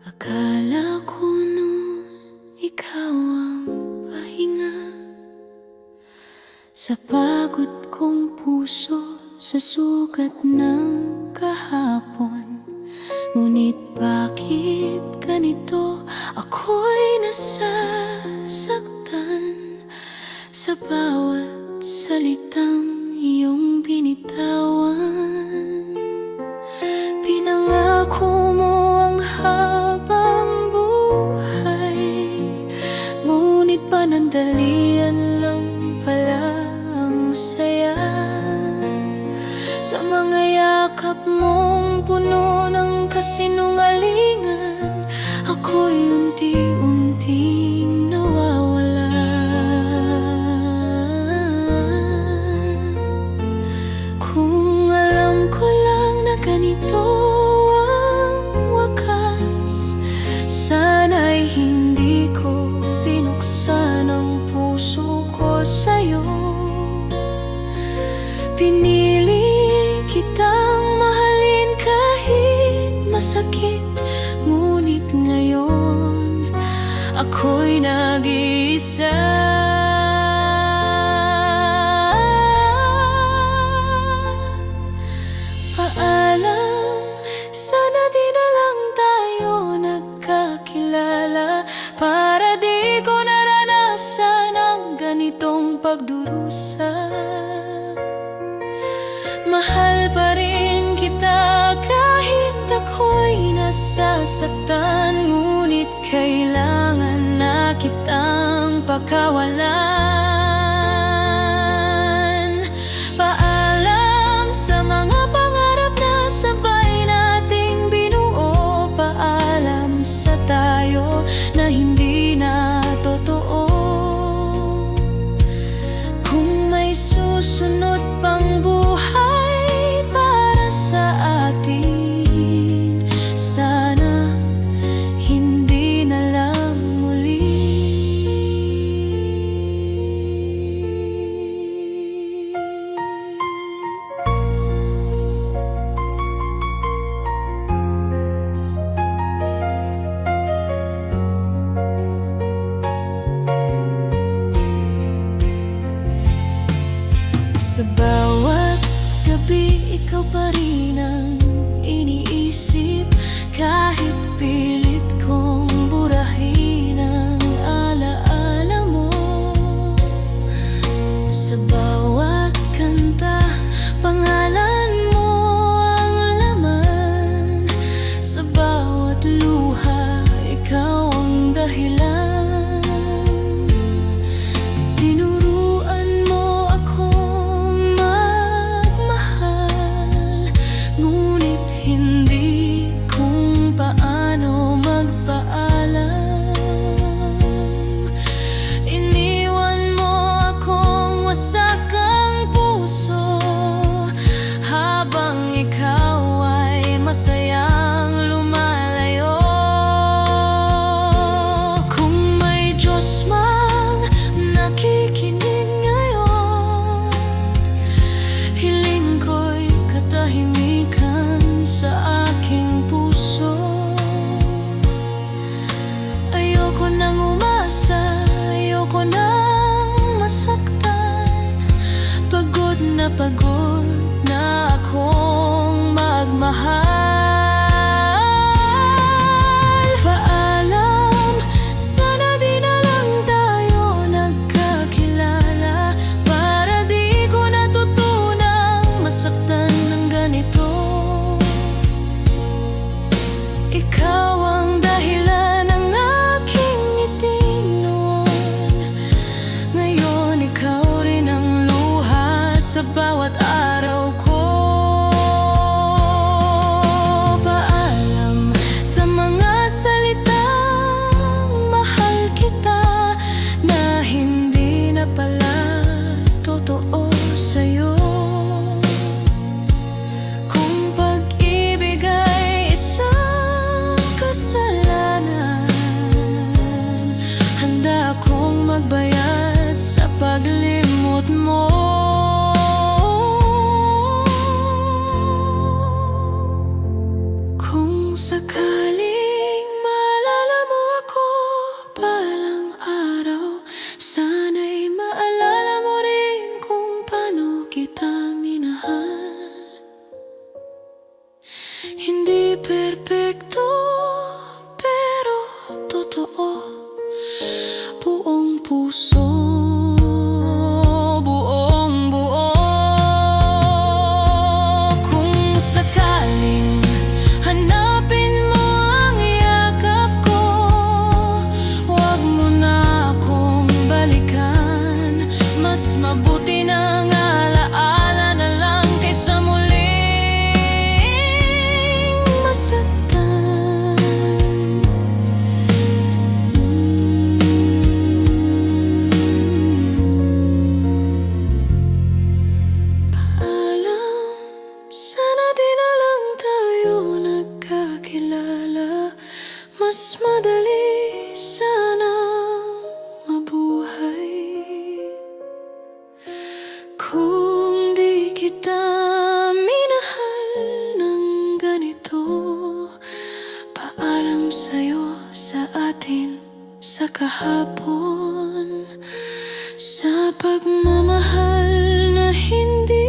Akala ko noon ikaw ang pahinga sa pagod kong puso, sa sugat ng kahapon. Ngunit bakit ganito? Ako'y nasasaktan sa bawat salitang iyong binitawan. Pinangako mo ang habang buhay, ngunit panandalian lang pala ang saya. Sa mga yakap mong puno ng kasinungalingan, ako'y unti-unting nawawala. Kung alam ko lang na ganito ang wakas, sana'y hindi ko binuksan ang puso ko sa'yo. Pinili kitang mahalin kahit masakit, ngunit ngayon ako'y nag-iisa. Paalam, sana di na lang tayo nagkakilala, para di ko naranasan ang ganitong pagdurusa. Mahal pa rin kita kahit ako'y nasasaktan, ngunit kailangan na kitang pakawalan. Paalam sa mga pangarap na sabay nating binuo, paalam sa tayo na hindi na totoo. Kung may susunod pang buhay sa atin, sana hindi na lang muli. Sa bawat gabi, ikaw pa rin ang iniisip, kahit pilit kong burahin ang alaala mo. Sa bawat kanta, pangalan mo ang laman. Sa bawat luha, ikaw ang dahilan. Masayang lumalayo. Kung may Diyos mang nakikinig ngayon, hiling ko'y katahimikan sa aking puso. Ayoko nang umasa, ayoko nang masaktan. Pagod na akong magmahal. Ikaw ang dahilan ng aking ngiti noon. Ngayon ikaw rin ang luha sa bawat araw ko. Paalam sa mga salitang mahal kita, na hindi na pala totoo sa'yo. Kung pag-ibig ay kasalanan, handa akong magbayad sa paglimot mo. Kung sakaling mag-alala. Mas madali sanang mabuhay kung di kita minahal ng ganito. Paalam sa'yo, sa atin, sa kahapon, sa pagmamahal na hindi